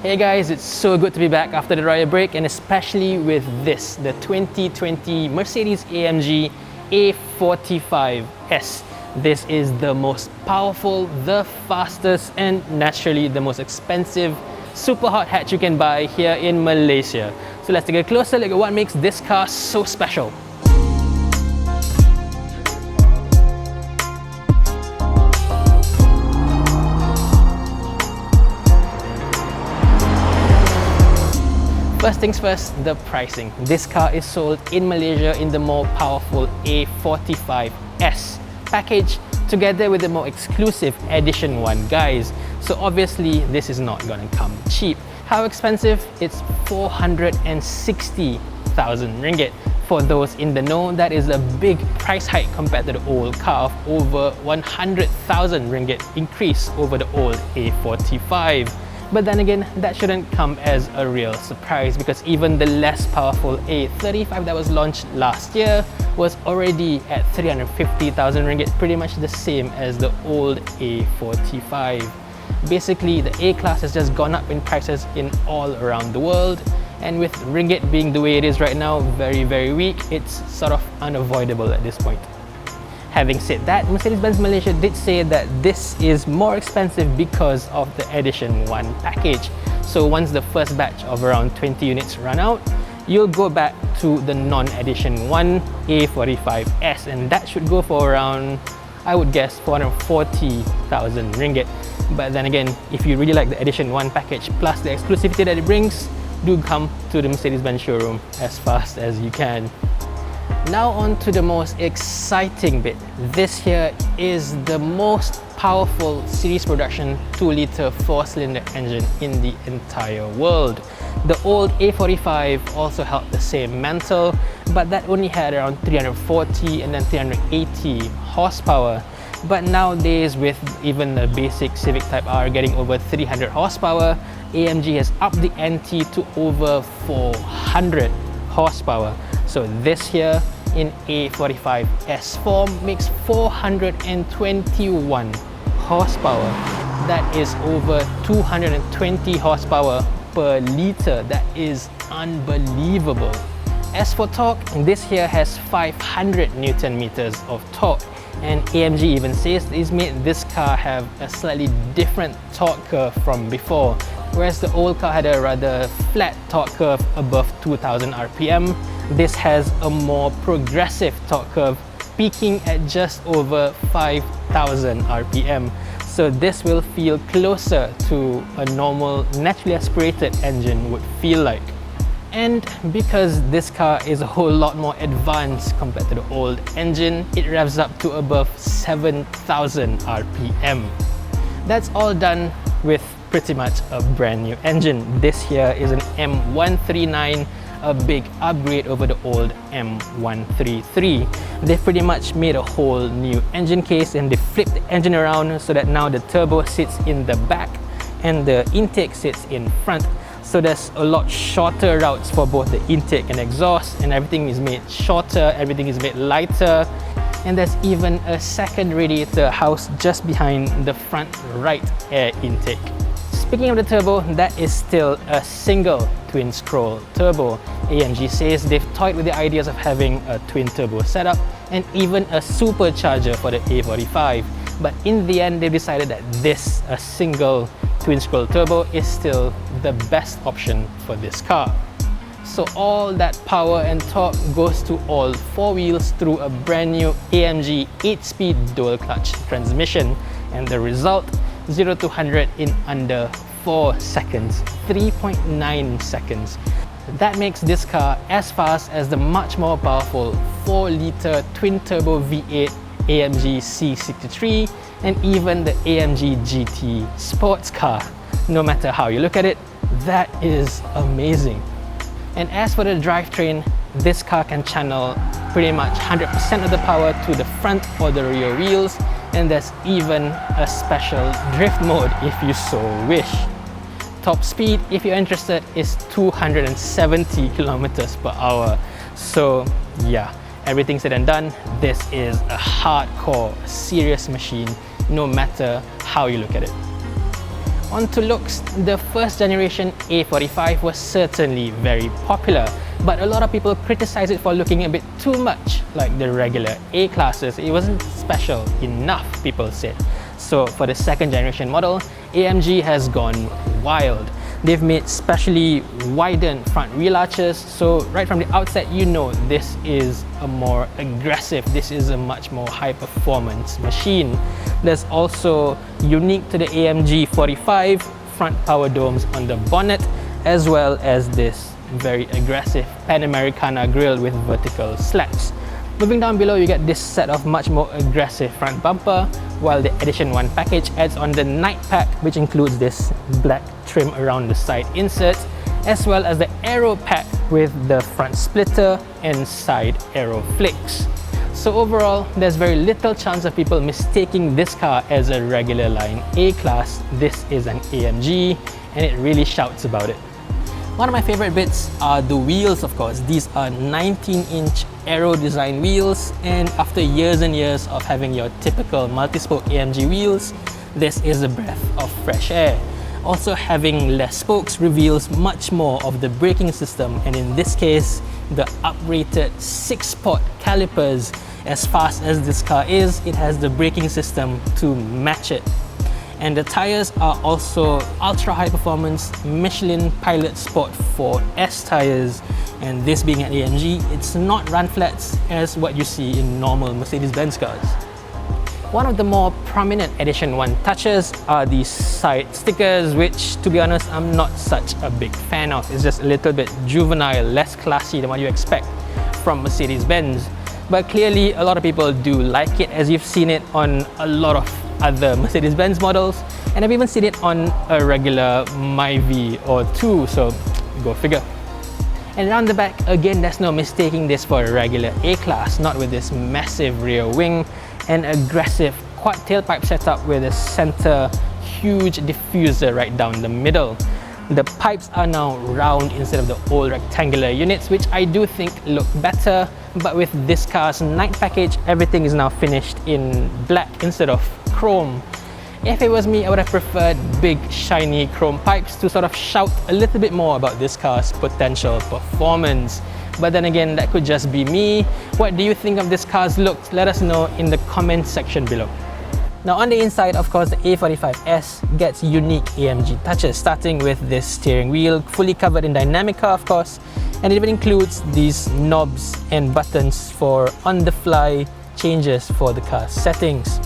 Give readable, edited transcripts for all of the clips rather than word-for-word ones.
Hey guys, it's so good to be back after the royal break, and especially with this, the 2020 Mercedes-AMG A45S. This is the most powerful, the fastest, and naturally the most expensive super hot hatch you can buy here in Malaysia. So let's take a closer look at what makes this car so special. First things first, the pricing. This car is sold in Malaysia in the more powerful A45S package together with the more exclusive Edition 1, guys. So obviously this is not gonna come cheap. How expensive? It's 460,000 ringgit. For those in the know, that is a big price hike compared to the old car of over 100,000 ringgit increase over the old A45. But then again, that shouldn't come as a real surprise because even the less powerful A35 that was launched last year was already at 350,000 ringgit, pretty much the same as the old A45. Basically, the A-Class has just gone up in prices in all around the world, and with ringgit being the way it is right now, very weak, it's sort of unavoidable at this point. Having said that, Mercedes-Benz Malaysia did say that this is more expensive because of the Edition 1 package. So once the first batch of around 20 units run out, you'll go back to the non-Edition 1 A45S, and that should go for around, I would guess, 440,000 ringgit. But then again, if you really like the Edition 1 package plus the exclusivity that it brings, do come to the Mercedes-Benz showroom as fast as you can. Now on to the most exciting bit. This here is the most powerful series production 2-litre 4-cylinder engine in the entire world. The old A45 also held the same mantle, but that only had around 340 and then 380 horsepower. But nowadays, with even the basic Civic Type R getting over 300 horsepower, AMG has upped the ante to over 400 horsepower. So this here in A45S form makes 421 horsepower. That is over 220 horsepower per litre. That is unbelievable. As for torque, this here has 500 Newton meters of torque, and AMG even says it's made this car have a slightly different torque curve from before. Whereas the old car had a rather flat torque curve above 2000 RPM, this has a more progressive torque curve peaking at just over 5000 RPM. So this will feel closer to a normal naturally aspirated engine would feel like. And because this car is a whole lot more advanced compared to the old engine, it revs up to above 7000 RPM. That's all done with pretty much a brand new engine. This here is an M139, a big upgrade over the old M133. They've pretty much made a whole new engine case, and they flipped the engine around so that now the turbo sits in the back and the intake sits in front. So there's a lot shorter routes for both the intake and exhaust, and everything is made shorter, everything is made lighter. And there's even a second radiator housed just behind the front right air intake. Speaking of the turbo, that is still a single twin scroll turbo. AMG says they've toyed with the ideas of having a twin turbo setup and even a supercharger for the A45. But in the end, they decided that this, a single twin scroll turbo, is still the best option for this car. So all that power and torque goes to all four wheels through a brand new AMG 8-speed dual clutch transmission, and the result, 0 to 100 in under 4 seconds, 3.9 seconds. That makes this car as fast as the much more powerful 4-litre twin-turbo V8 AMG C63 and even the AMG GT sports car. No matter how you look at it, that is amazing. And as for the drivetrain, this car can channel pretty much 100% of the power to the front or the rear wheels, and there's even a special drift mode if you so wish. Top speed, if you're interested, is 270 kilometers per hour. So yeah, everything said and done, this is a hardcore, serious machine, no matter how you look at it. On to looks, the first generation A45 was certainly very popular, but a lot of people criticize it for looking a bit too much like the regular A-classes. It wasn't special enough, people said. So for the second generation model, AMG has gone wild. They've made specially widened front wheel arches, so right from the outset you know this is a more aggressive, this is a much more high performance machine. There's also, unique to the AMG 45, front power domes on the bonnet, as well as this very aggressive Panamericana grille with vertical slats. Moving down below, you get this set of much more aggressive front bumper, while the Edition 1 package adds on the night pack, which includes this black trim around the side inserts, as well as the aero pack with the front splitter and side aero flicks. So overall, there's very little chance of people mistaking this car as a regular line A-class. This is an AMG, and it really shouts about it. One of my favorite bits are the wheels, of course. These are 19-inch aero design wheels, and after years and years of having your typical multi-spoke AMG wheels, this is a breath of fresh air. Also, having less spokes reveals much more of the braking system, and in this case, the uprated 6-pot calipers. As fast as this car is, it has the braking system to match it. And the tires are also ultra high performance Michelin Pilot Sport 4S tires, and this being an AMG, it's not run flats as what you see in normal Mercedes-Benz cars. One of the more prominent Edition 1 touches are these side stickers, which to be honest I'm not such a big fan of. It's just a little bit juvenile, less classy than what you expect from Mercedes-Benz. But clearly a lot of people do like it, as you've seen it on a lot of other Mercedes-Benz models, and I've even seen it on a regular Myvi or two, so go figure. And around the back, again, there's no mistaking this for a regular A-class, not with this massive rear wing and aggressive quad tailpipe setup with a center huge diffuser right down the middle. The pipes are now round instead of the old rectangular units, which I do think look better, but with this car's night package, everything is now finished in black instead of chrome. If it was me, I would have preferred big shiny chrome pipes to sort of shout a little bit more about this car's potential performance. But then again, that could just be me. What do you think of this car's looks? Let us know in the comment section below. Now on the inside, of course, the A45S gets unique AMG touches, starting with this steering wheel, fully covered in Dynamica, of course, and it even includes these knobs and buttons for on-the-fly changes for the car's settings.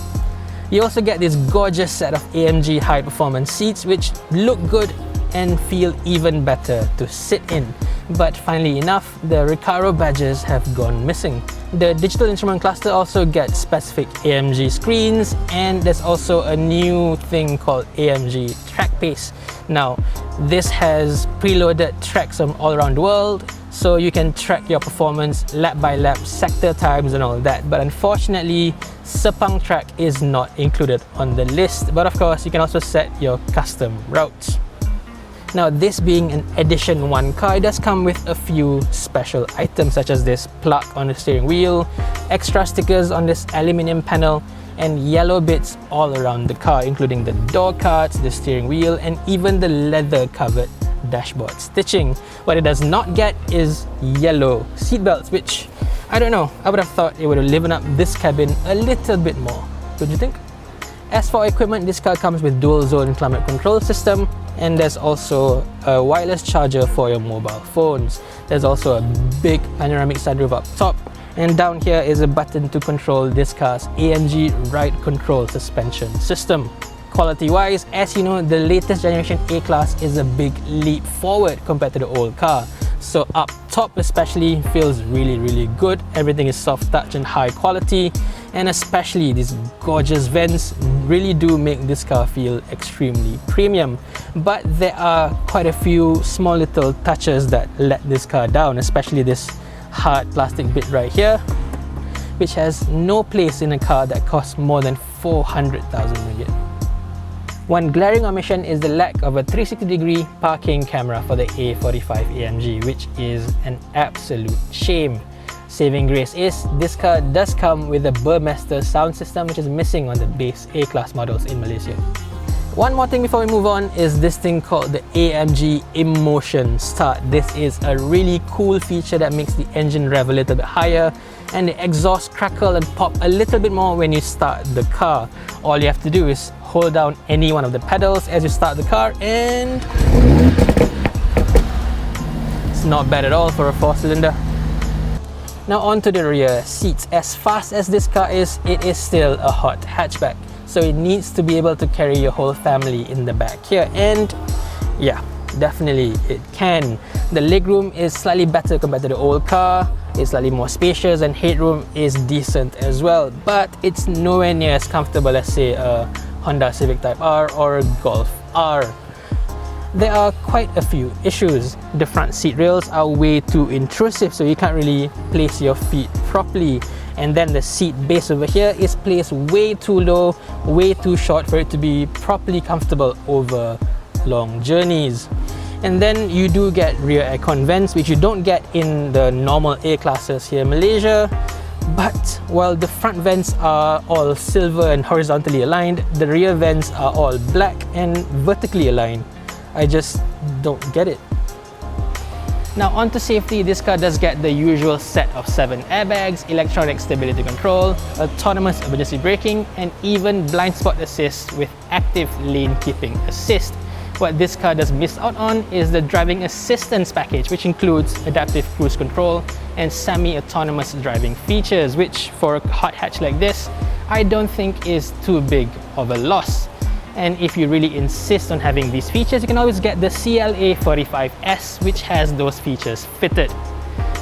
You also get this gorgeous set of AMG high-performance seats, which look good and feel even better to sit in. But funnily enough, the Recaro badges have gone missing. The digital instrument cluster also gets specific AMG screens, and there's also a new thing called AMG Track Pace. Now, this has preloaded tracks from all around the world, so you can track your performance lap by lap, sector times and all that. But unfortunately, Sepang track is not included on the list. But of course, you can also set your custom routes. Now, this being an Edition 1 car, it does come with a few special items, such as this plug on the steering wheel, extra stickers on this aluminium panel, and yellow bits all around the car, including the door cards, the steering wheel, and even the leather-covered dashboard stitching. What it does not get is yellow seatbelts, which, I don't know, I would have thought it would have livened up this cabin a little bit more. Don't you think? As for equipment, this car comes with dual zone climate control system, and there's also a wireless charger for your mobile phones. There's also a big panoramic sunroof up top, and down here is a button to control this car's AMG ride control suspension system. Quality-wise, as you know, the latest generation A-Class is a big leap forward compared to the old car. So up top especially feels really good. Everything is soft touch and high quality, and especially these gorgeous vents really do make this car feel extremely premium. But there are quite a few small little touches that let this car down, especially this hard plastic bit right here, which has no place in a car that costs more than 400,000 ringgit. One glaring omission is the lack of a 360-degree parking camera for the A45 AMG, which is an absolute shame. Saving grace is, this car does come with a Burmester sound system, which is missing on the base A-Class models in Malaysia. One more thing before we move on is this thing called the AMG Emotion Start. This is a really cool feature that makes the engine rev a little bit higher and the exhaust crackle and pop a little bit more when you start the car. All you have to do is hold down any one of the pedals as you start the car and it's not bad at all for a 4-cylinder. Now onto the rear seats. As fast as this car is, it is still a hot hatchback. So it needs to be able to carry your whole family in the back here, and yeah, definitely it can. The legroom is slightly better compared to the old car. It's slightly more spacious and headroom is decent as well, but it's nowhere near as comfortable as say a Honda Civic Type R or a Golf R. There are quite a few issues. The front seat rails are way too intrusive, so you can't really place your feet properly. And then the seat base over here is placed way too low, way too short for it to be properly comfortable over long journeys. And then you do get rear aircon vents, which you don't get in the normal A classes here in Malaysia. But while the front vents are all silver and horizontally aligned, the rear vents are all black and vertically aligned. I just don't get it. Now onto safety, this car does get the usual set of 7 airbags, electronic stability control, autonomous emergency braking, and even blind spot assist with active lane keeping assist. What this car does miss out on is the driving assistance package, which includes adaptive cruise control and semi-autonomous driving features, which for a hot hatch like this, I don't think is too big of a loss. And if you really insist on having these features, you can always get the CLA 45S, which has those features fitted.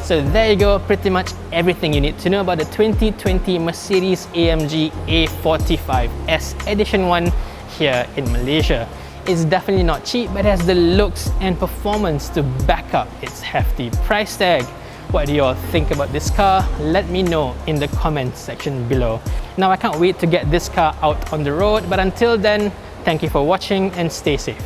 So there you go, pretty much everything you need to know about the 2020 Mercedes-AMG A45S Edition 1 here in Malaysia. It's definitely not cheap, but it has the looks and performance to back up its hefty price tag. What do you all think about this car? Let me know in the comments section below. Now I can't wait to get this car out on the road, but until then, thank you for watching and stay safe.